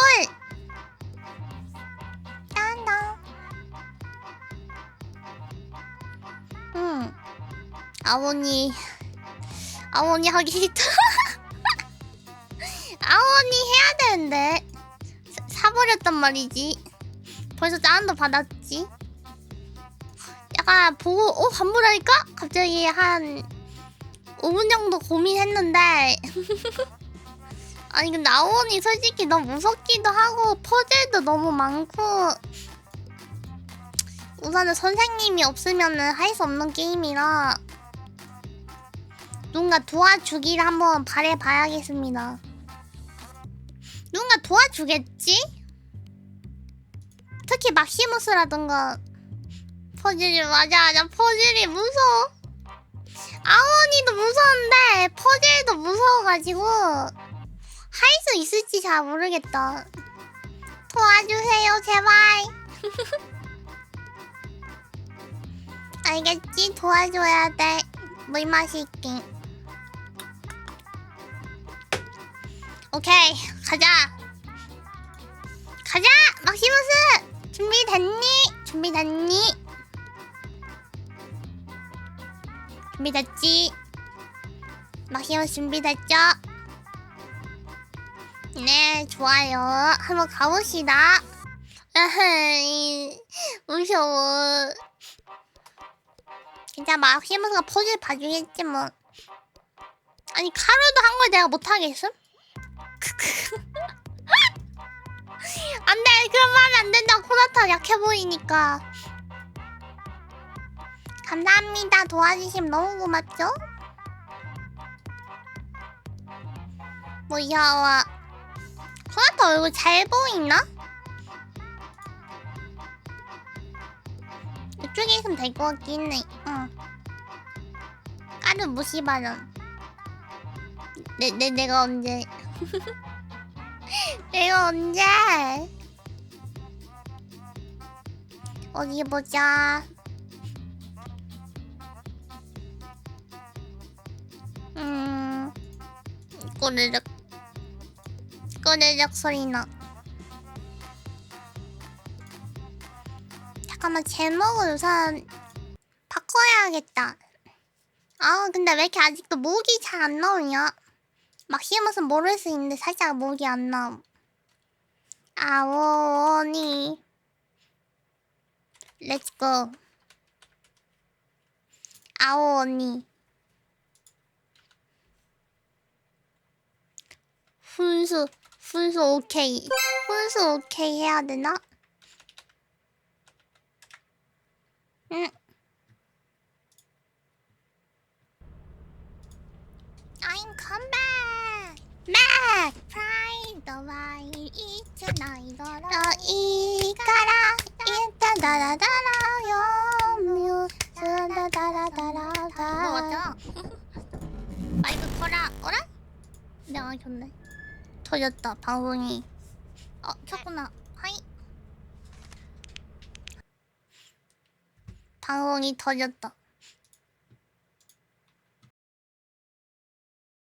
딴다. 아오니 하기 싫다. 아오니 해야 되는데. 사버렸단 말이지. 벌써 다운도 받았지. 약간 보고 환불할까? 갑자기 한 5분 정도 고민했는데 아니 근데 아오니 솔직히 너무 무섭기도 하고 퍼즐도 너무 많고 우선은 선생님이 없으면은 할 수 없는 게임이라 누군가 도와주기를 한번 바래봐야겠습니다. 누군가 도와주겠지? 특히 막시무스라던가. 퍼즐이 맞아 퍼즐이 무서워. 아오니도 무서운데 퍼즐도 무서워가지고 할 수 있을지 잘 모르겠다. 도와주세요 제발. 알겠지? 도와줘야 돼. 물 마실게. 오케이 가자 막시무스 준비됐니? 준비됐지? 막시무스 준비됐죠? 네 좋아요. 한번 가봅시다. 무서워. 진짜 막시무스가 퍼즐 봐주겠지 뭐. 아니 카루도 한 걸 내가 못하겠음? 안돼 그런 말 하면 안 된다. 코나타 약해 보이니까. 감사합니다. 도와주시면 너무 고맙죠? 뭐야 코나타 얼굴 잘 보이나? 이쪽에 있으면 될 것 같긴 해. 응. 까르 무시 발언. 내가 언제 내가 언제 어디 보자. 꼬르륵 소리나. 잠깐만 제목을 우선 바꿔야겠다. 근데 왜 이렇게 아직도 목이 잘 안 나오냐? 막시무스는 모를 수 있는데 살짝 목이 안 나옴. 아오니 렛츠고. 아오니 훈수 오케이. 훈수 오케이 해야 되나? 응. I'm come back. back. Pride the white 있잖아 이거라. 이가라 이따다라다라 염유 다다다라다라. 뭐죠? 마이크 꺼라. 어라? 내가 켰네. 터졌다 방송이. 켰구나. 하이. 방송이 터졌다.